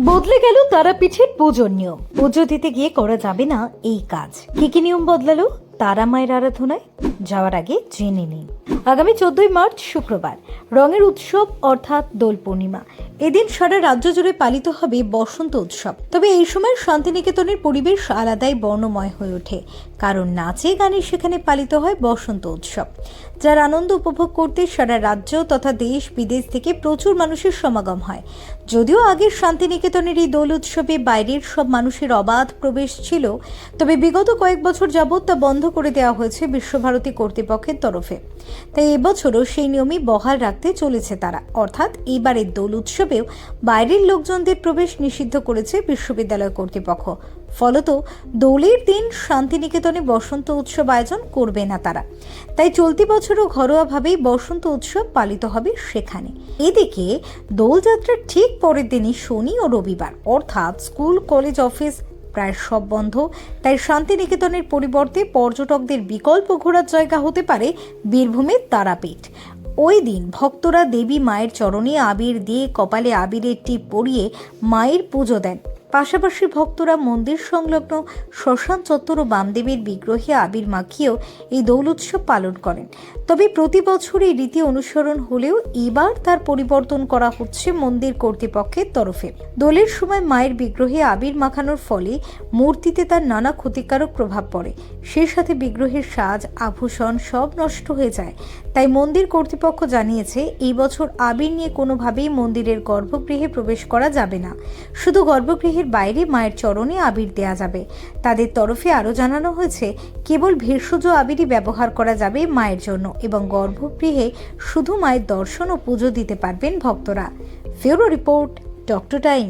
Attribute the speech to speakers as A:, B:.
A: বদলে গেল তারাপীঠের পুজোর নিয়ম। পুজো দিতে গিয়ে করা যাবে না এই কাজ। কি নিয়ম বদলালো তারা মায়ের আরাধনায়? যাওয়ার আগে জেনে নিন। আগামী 14ই মার্চ শুক্রবার রঙের উৎসব অর্থাৎ দোল পূর্ণিমা। এদিন সারা রাজ্য জুড়ে পালিত হবে বসন্ত উৎসব। তবে এই সময় শান্তিনিকেতনের পরিবেশ আলাদাই বর্ণময় হয়ে ওঠে, কারণ নাচে গানে সেখানে পালিত হয় বসন্ত উৎসব, যার আনন্দ উপভোগ করতে সারা রাজ্য তথা দেশ বিদেশ থেকে প্রচুর মানুষের সমাগম হয়। যদিও আগের শান্তিনিকেতনের এই দোল উৎসবে বাইরের সব মানুষের অবাধ প্রবেশ ছিল, তবে বিগত কয়েক বছর যাবৎ তা বন্ধ করে দেওয়া হয়েছে বিশ্বভারতী কর্তৃপক্ষের তরফে। তাই এবছরও সেই নিয়মই বহাল রাখতে চলেছে তারা, অর্থাৎ এবারের দোল উৎসবেও বাইরের লোকজনদের প্রবেশ নিষিদ্ধ করেছে বিশ্ববিদ্যালয় কর্তৃপক্ষ। ফলত দোলের দিন শান্তিনিকেতনে বসন্ত উৎসব আয়োজন করবে না তারা। তাই চলতি বছরও ঘরোয়াভাবেই বসন্ত উৎসব পালিত হবে সেখানে। এদিকে দোলযাত্রার ঠিক পরের দিনই শনি ও রবিবার, অর্থাৎ স্কুল কলেজ অফিস প্রায় সব বন্ধ। তাই শান্তিনিকেতনের পরিবর্তে পর্যটকদের বিকল্প ঘোরার জায়গা হতে পারে বীরভূমের তারাপীঠ। ওই দিন ভক্তরা দেবী মায়ের চরণে আবির দিয়ে কপালে আবিরের টিপ পরিয়ে মায়ের পুজো দেন। পাশাপাশি ভক্তরা মন্দির সংলগ্ন শ্মশান চত্বর ও বামদেবের বিগ্রহে আবির মাখিয়েও এই দোল উৎসব পালন করেন। তবে প্রতি বছর এই রীতি অনুসরণ হলেও এবার তার পরিবর্তন করা হচ্ছে মন্দির কর্তৃপক্ষের তরফে। দোলের সময় মায়ের বিগ্রহে আবির মাখানোর ফলে মূর্তিতে তার নানা ক্ষতিকারক প্রভাব পড়ে। সেই সাথে বিগ্রহের সাজ আভূষণ সব নষ্ট হয়ে যায়। তাই মন্দির কর্তৃপক্ষ জানিয়েছে, এই বছর আবির নিয়ে কোনোভাবেই মন্দিরের গর্ভগৃহে প্রবেশ করা যাবে না। শুধু গর্ভগৃহের বাইরে মায়ের চরণে আবির দেয়া যাবে। তাদের তরফে আরও জানানো হয়েছে, কেবল ভেষজ আবিরই ব্যবহার করা যাবে মায়ের জন্য এবং গর্ভগৃহে শুধু মায়ের দর্শন ও পুজো দিতে পারবেন ভক্তরা। ফিউরো রিপোর্ট, ডক্টর টাইম।